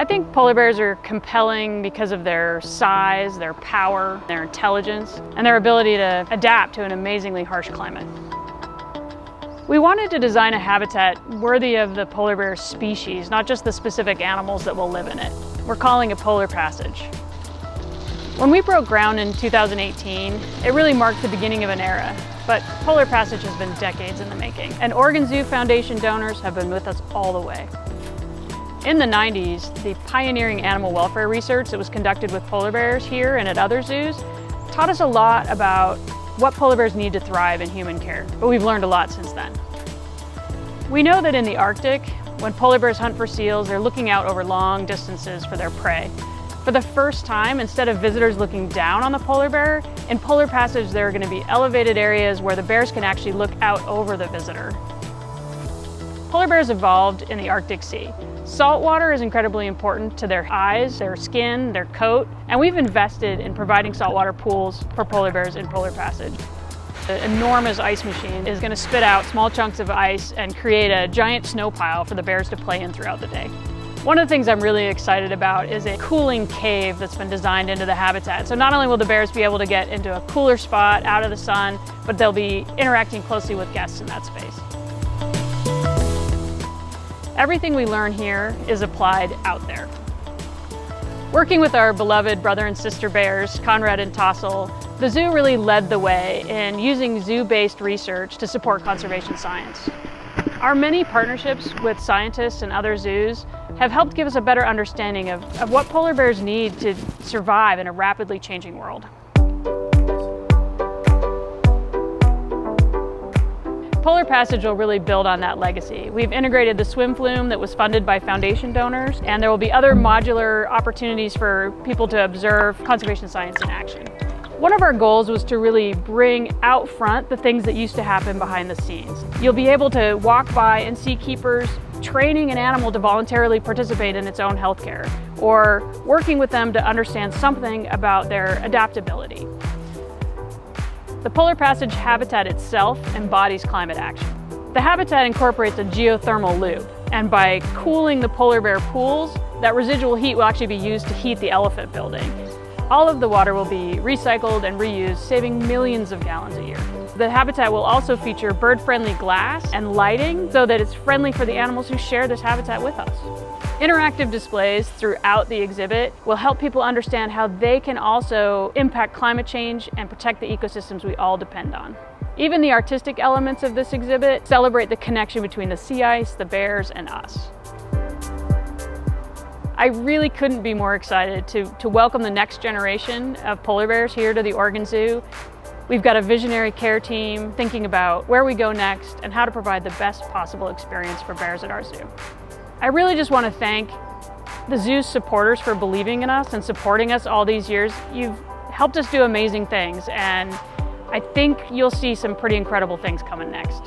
think polar bears are compelling because of their size, their power, their intelligence, and their ability to adapt to an amazingly harsh climate. We wanted to design a habitat worthy of the polar bear species, not just the specific animals that will live in it. We're calling it Polar Passage. When we broke ground in 2018, it really marked the beginning of an era, but Polar Passage has been decades in the making, and Oregon Zoo Foundation donors have been with us all the way. In the 90s, the pioneering animal welfare research that was conducted with polar bears here and at other zoos taught us a lot about what polar bears need to thrive in human care, but we've learned a lot since then. We know that in the Arctic, when polar bears hunt for seals, they're looking out over long distances for their prey. For the first time, instead of visitors looking down on the polar bear, in Polar Passage there are going to be elevated areas where the bears can actually look out over the visitor. Polar bears evolved in the Arctic Sea. Salt water is incredibly important to their eyes, their skin, their coat, and we've invested in providing saltwater pools for polar bears in Polar Passage. The enormous ice machine is going to spit out small chunks of ice and create a giant snow pile for the bears to play in throughout the day. One of the things I'm really excited about is a cooling cave that's been designed into the habitat. So not only will the bears be able to get into a cooler spot out of the sun, but they'll be interacting closely with guests in that space. Everything we learn here is applied out there. Working with our beloved brother and sister bears, Conrad and Tassel, the zoo really led the way in using zoo-based research to support conservation science. Our many partnerships with scientists and other zoos have helped give us a better understanding of what polar bears need to survive in a rapidly changing world. Polar Passage will really build on that legacy. We've integrated the swim flume that was funded by foundation donors, and there will be other modular opportunities for people to observe conservation science in action. One of our goals was to really bring out front the things that used to happen behind the scenes. You'll be able to walk by and see keepers training an animal to voluntarily participate in its own healthcare, or working with them to understand something about their adaptability. The Polar Passage habitat itself embodies climate action. The habitat incorporates a geothermal loop, and by cooling the polar bear pools, that residual heat will actually be used to heat the elephant building. All of the water will be recycled and reused, saving millions of gallons a year. The habitat will also feature bird-friendly glass and lighting so that it's friendly for the animals who share this habitat with us. Interactive displays throughout the exhibit will help people understand how they can also impact climate change and protect the ecosystems we all depend on. Even the artistic elements of this exhibit celebrate the connection between the sea ice, the bears, and us. I really couldn't be more excited to welcome the next generation of polar bears here to the Oregon Zoo. We've got a visionary care team thinking about where we go next and how to provide the best possible experience for bears at our zoo. I really just want to thank the zoo's supporters for believing in us and supporting us all these years. You've helped us do amazing things, and I think you'll see some pretty incredible things coming next.